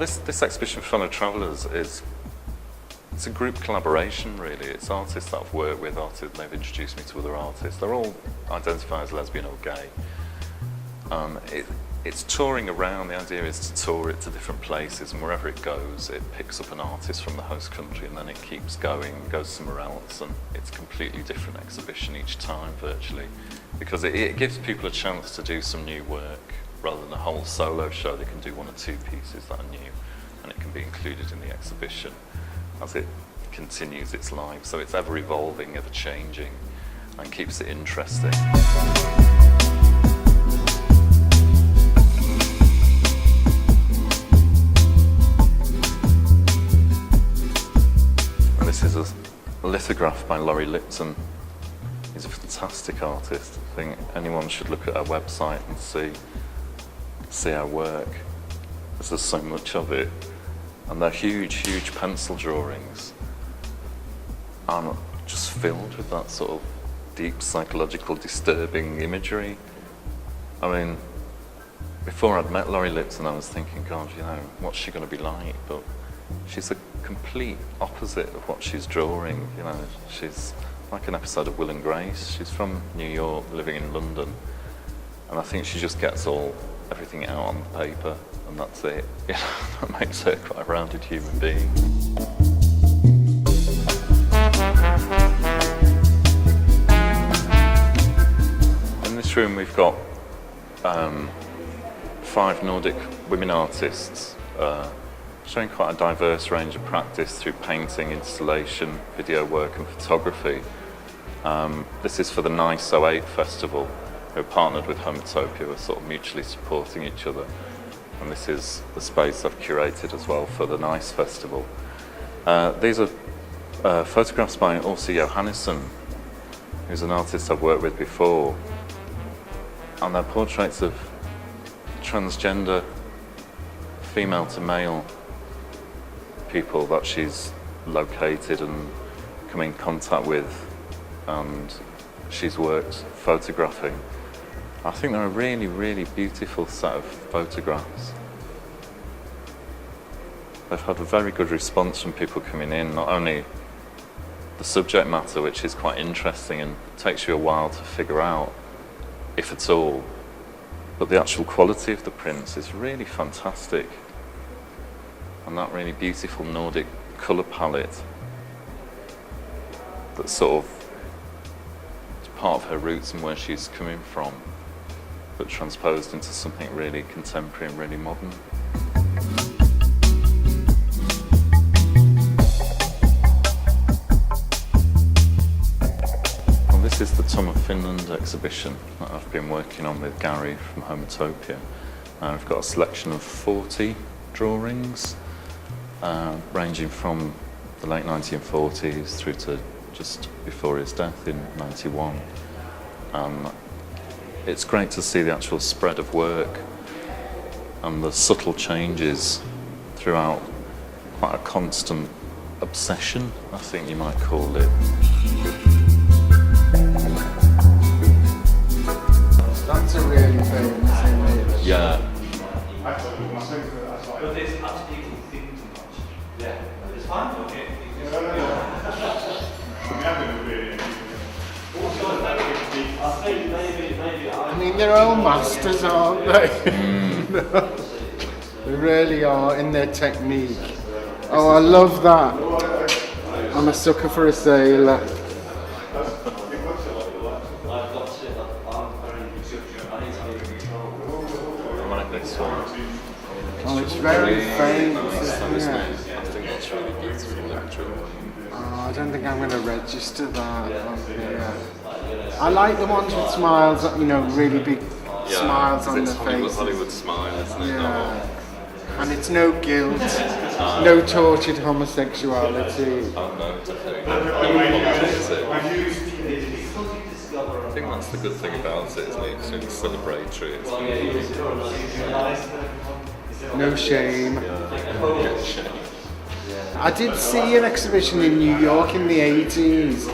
this exhibition, Fellow Travellers, it's a group collaboration, really. It's artists that I've worked with, artists, they've introduced me to other artists. They're all identify as lesbian or gay. It's touring around. The idea is to tour it to different places, and wherever it goes, it picks up an artist from the host country, and then it keeps going, goes somewhere else, and it's a completely different exhibition each time, virtually, because it gives people a chance to do some new work rather than a whole solo show. They can do one or two pieces that are new, and it can be included in the exhibition as it continues its life. So it's ever evolving, ever changing, and keeps it interesting. This is a lithograph by Laurie Lipton. He's a fantastic artist. I think anyone should look at our website and see our work. There's so much of it. And they're huge pencil drawings. And just filled with that sort of deep psychological disturbing imagery. I mean, before I'd met Laurie Lipton, I was thinking, God, what's she going to be like? But she's a complete opposite of what she's drawing. She's like an episode of Will and Grace. She's from New York, living in London, and I think she just gets everything out on the paper, and that's it. That makes her quite a rounded human being. In this room we've got 5 Nordic women artists, showing quite a diverse range of practice through painting, installation, video work and photography. This is for the Nice 08 festival. We're partnered with Homotopia, we're sort of mutually supporting each other. And this is the space I've curated as well for the Nice festival. These are photographs by Åsa Johannesson, who's an artist I've worked with before. And they're portraits of transgender, female to male people that she's located and come in contact with, and she's worked photographing. I think they're a really beautiful set of photographs. They've had a very good response from people coming in, not only the subject matter, which is quite interesting and takes you a while to figure out, if at all, but the actual quality of the prints is really fantastic. And that really beautiful Nordic colour palette that's sort of part of her roots and where she's coming from, but transposed into something really contemporary and really modern. Well, this is the Tom of Finland exhibition that I've been working on with Gary from Homotopia. I've got a selection of 40 drawings, ranging from the late 1940s through to just before his death in '91. It's great to see the actual spread of work and the subtle changes throughout quite a constant obsession, I think you might call it. That's a really famous image. Yeah. But there's actually people think too much. Yeah. It's fine, okay. I mean, they're all masters, aren't they? They really are in their technique. Oh, I love that. I'm a sucker for a sailor. Oh, it's very faint, isn't it? I think that's really beautiful, actually. Oh, I don't think I'm going to register that. I like the ones with smiles, really big smiles on their faces. Hollywood smile, isn't it? Yeah. And it's no guilt, no tortured homosexuality. Oh no, definitely. I think that's the good thing about it, isn't it? It's really celebratory. No shame. Yeah, shame. I did see an exhibition in New York in the 80s,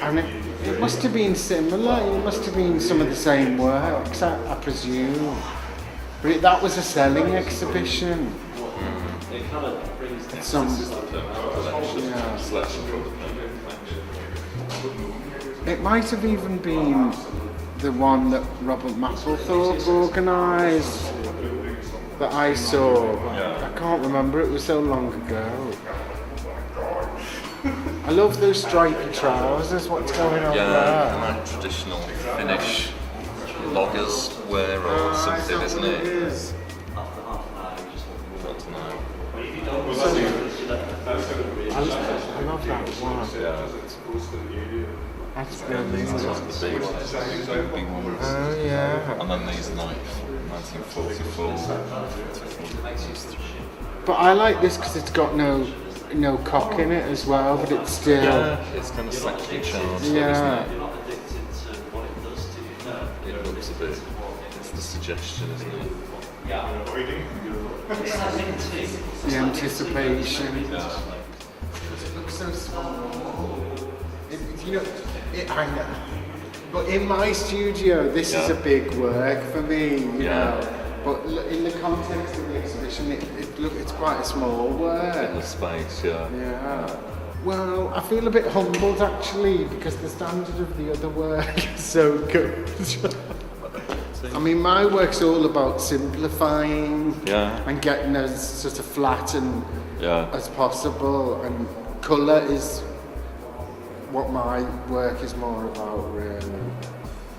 and it must have been similar. It must have been some of the same works, I presume. But that was a selling exhibition. It kind of brings Some, This is the permanent collection. Yeah. Selection from the permanent collection. it might have even been the one that Robert Mapplethorpe organised that I saw. Yeah. I can't remember, it was so long ago. I love those stripy trousers, what's going on Yeah, there? like traditional Finnish loggers wear or something, isn't it? Is. after half an hour, you just want to I don't know. But if you don't So- you I love that one. Yeah. That's These brilliant. are like the big ones. Oh yeah. And then these are like 1944. But But I like this because it's got no cock in it as well, but it's still. Yeah, it's kind of sexually charged, Yeah. isn't you're not addicted to what it does to you. it? It looks a bit. It's the suggestion, isn't it? The anticipation. Yeah. It looks so small. You know, I know. But in my studio, this is Yeah. a big work for me. You Yeah. know. But in the context of the exhibition, it's quite a small In the work. space, yeah. Yeah. Well, I feel a bit humbled actually because the standard of the other work is so good. I mean, my work's all about simplifying Yeah. and getting as sort of flat and Yeah. as possible, and colour is what my work is more about really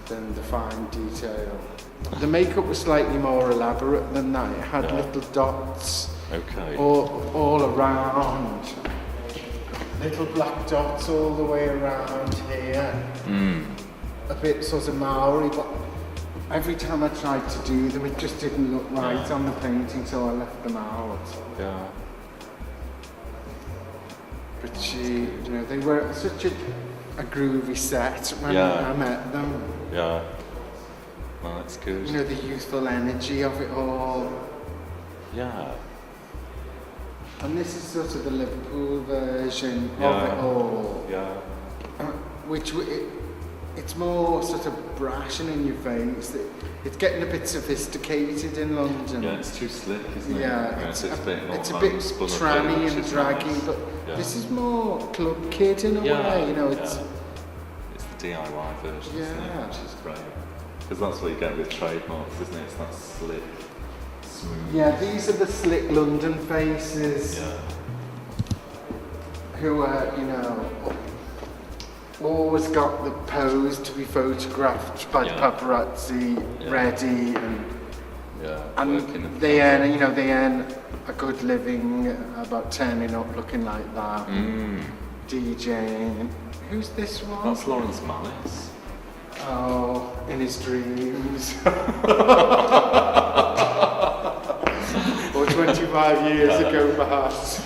than the fine detail. The makeup was slightly more elaborate than that. It had Yeah. little dots Okay. all around. Little black dots all the way around here. A bit sort of Maori, but every time I tried to do them, it just didn't look right on the painting, so I left them out. Yeah. But they were such a groovy set when Yeah. I met them. Yeah. Well, that's good. You know, the youthful energy of it all. Yeah. And this is sort of the Liverpool version of Yeah. it all. Yeah. It's more sort of brash and in your face. It's getting a bit sophisticated in London. Yeah, it's too slick, isn't it? Yeah, it's a bit it's a more bit spun up tranny which and is draggy, nice. but Yeah. this is more club kid in a way. You know, it's It's the DIY version, isn't it? Yeah. Which is great. Because that's what you get with trademarks, isn't it? It's that slick, smooth. yeah. These are the slick London faces Yeah. who are, always got the pose to be photographed by the Yeah. paparazzi, Yeah. ready Yeah. and working at they the earn a good living about turning up looking like that, DJing. Who's this one? That's Lawrence Malice. Oh, in his dreams. Or 25 years ago, perhaps.